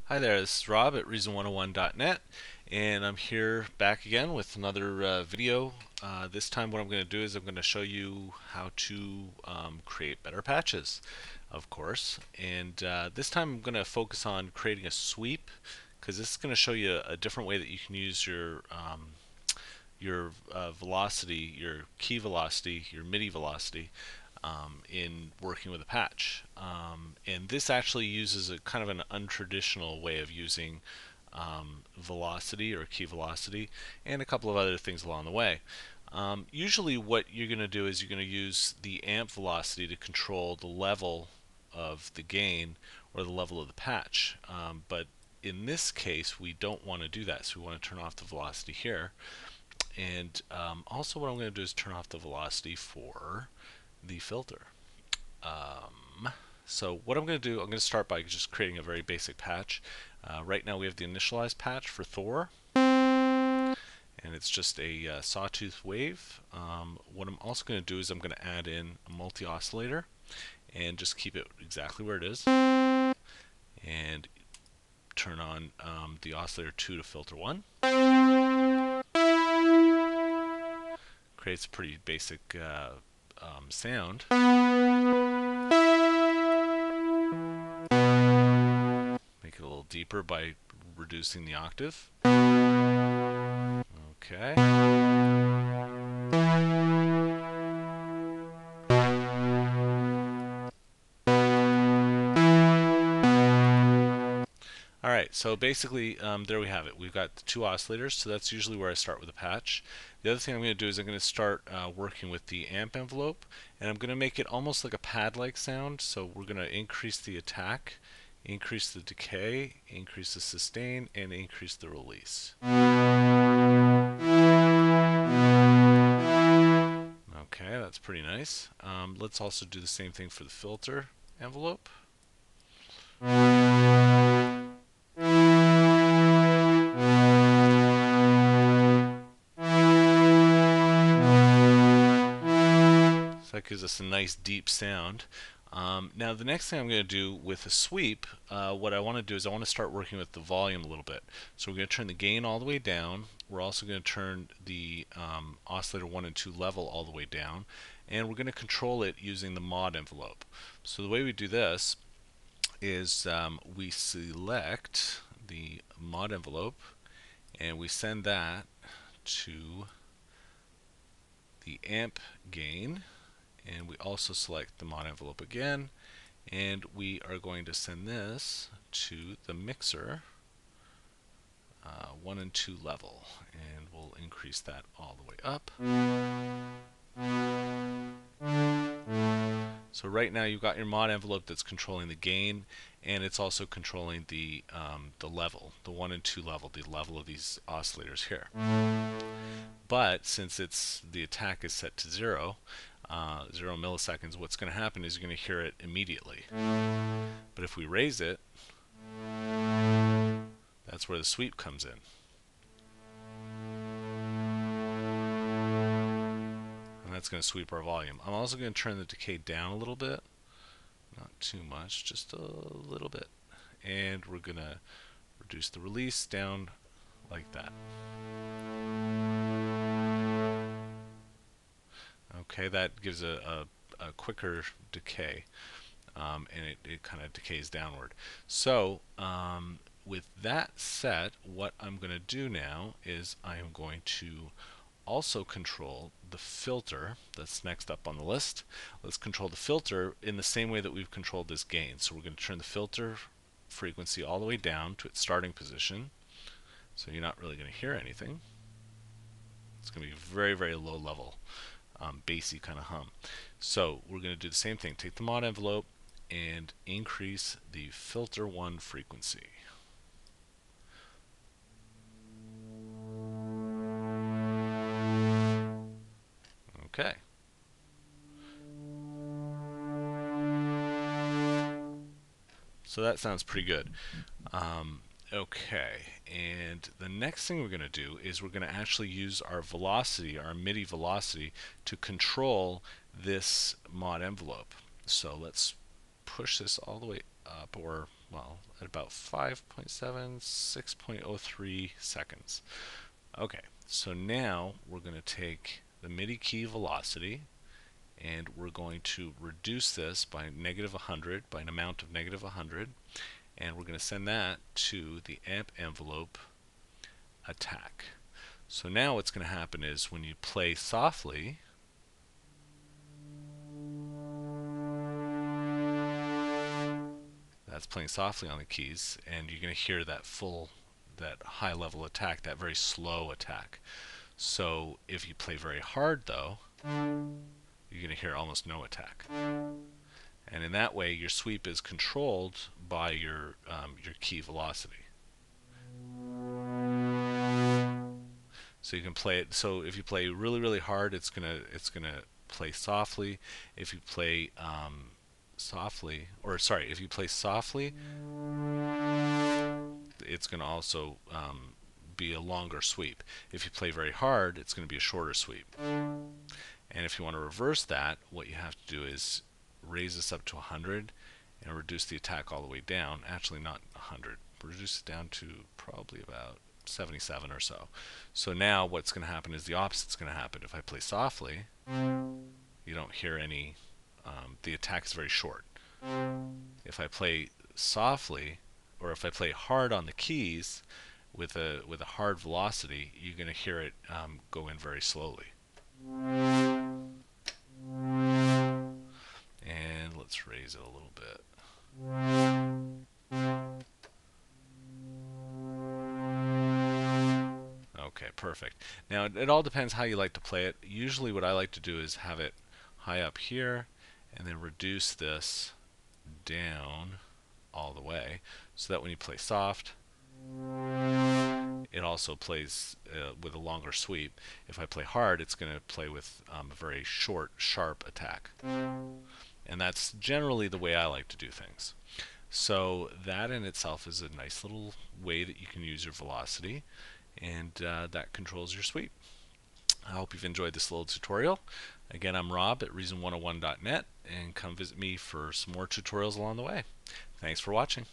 Hi there, this is Rob at Reason101.net, and I'm here back again with another video. This time what I'm going to do is I'm going to show you how to create better patches, of course. And this time I'm going to focus on creating a sweep, because this is going to show you a different way that you can use your velocity, your key velocity, your MIDI velocity, in working with a patch. And this actually uses a kind of an untraditional way of using velocity or key velocity and a couple of other things along the way. Usually what you're going to do is you're going to use the amp velocity to control the level of the gain or the level of the patch. But in this case, we don't want to do that, so we want to turn off the velocity here. And also what I'm going to do is turn off the velocity for the filter. Um, so what I'm going to do, I'm going to start by just creating a very basic patch. Right now we have the initialized patch for Thor, and it's just a sawtooth wave. What I'm also going to do is I'm going to add in a multi-oscillator and just keep it exactly where it is, and turn on the oscillator 2 to filter 1. Creates a pretty basic sound. Make it a little deeper by reducing the octave. Okay. Alright, so basically there we have it. We've got the two oscillators, so that's usually where I start with a patch. The other thing I'm going to do is I'm going to start working with the amp envelope, and I'm going to make it almost like a pad-like sound. So we're going to increase the attack, increase the decay, increase the sustain, and increase the release. Okay, that's pretty nice. Let's also do the same thing for the filter envelope. So that gives us a nice deep sound. Now the next thing I'm going to do with a sweep, what I want to do is I want to start working with the volume a little bit. So we're going to turn the gain all the way down. We're also going to turn the oscillator 1 and 2 level all the way down. And we're going to control it using the mod envelope. So the way we do this is we select the mod envelope and we send that to the amp gain, and we also select the mod envelope again, and we are going to send this to the mixer 1 and 2 level, and we'll increase that all the way up. So right now you've got your mod envelope that's controlling the gain, and it's also controlling the level, the 1 and 2 level, the level of these oscillators here. But since the attack is set to 0 milliseconds, what's going to happen is you're going to hear it immediately. But if we raise it, that's where the sweep comes in. And that's going to sweep our volume. I'm also going to turn the decay down a little bit. Not too much, just a little bit. And we're going to reduce the release down like that. Okay, that gives a quicker decay, and it kind of decays downward. So with that set, what I'm going to do now is I am going to also control the filter that's next up on the list. Let's control the filter in the same way that we've controlled this gain. So we're going to turn the filter frequency all the way down to its starting position, so you're not really going to hear anything. It's going to be very, very low level, bassy kind of hum. So we're going to do the same thing. Take the mod envelope and increase the filter 1 frequency. Okay. So that sounds pretty good. Okay, and the next thing we're going to do is we're going to actually use our velocity, our MIDI velocity, to control this mod envelope. So let's push this all the way up, or well, at about 5.7, 6.03 seconds. Okay, so now we're going to take the MIDI key velocity and we're going to reduce this by negative 100, by an amount of negative 100, and we're going to send that to the amp envelope attack. So now what's going to happen is when you play softly, that's playing softly on the keys, and you're going to hear that high level attack, that very slow attack. So if you play very hard though, you're going to hear almost no attack. And in that way, your sweep is controlled by your key velocity. So you can play it. So if you play really really hard, it's gonna play softly. If you play softly, or sorry, if you play softly, it's gonna also be a longer sweep. If you play very hard, it's going to be a shorter sweep. And if you want to reverse that, what you have to do is raise this up to 100 and reduce the attack all the way down. Actually, not 100. Reduce it down to probably about 77 or so. So now what's going to happen is the opposite's going to happen. If I play softly, you don't hear any, the attack is very short. If I play softly, or if I play hard on the keys with a hard velocity, you're going to hear it go in very slowly. And let's raise it a little bit. Okay, perfect. Now it all depends how you like to play it. Usually what I like to do is have it high up here and then reduce this down all the way so that when you play soft, it also plays with a longer sweep. If I play hard, it's going to play with a very short, sharp attack. And that's generally the way I like to do things. So that in itself is a nice little way that you can use your velocity, and that controls your sweep. I hope you've enjoyed this little tutorial. Again, I'm Rob at reason101.net, and come visit me for some more tutorials along the way. Thanks for watching.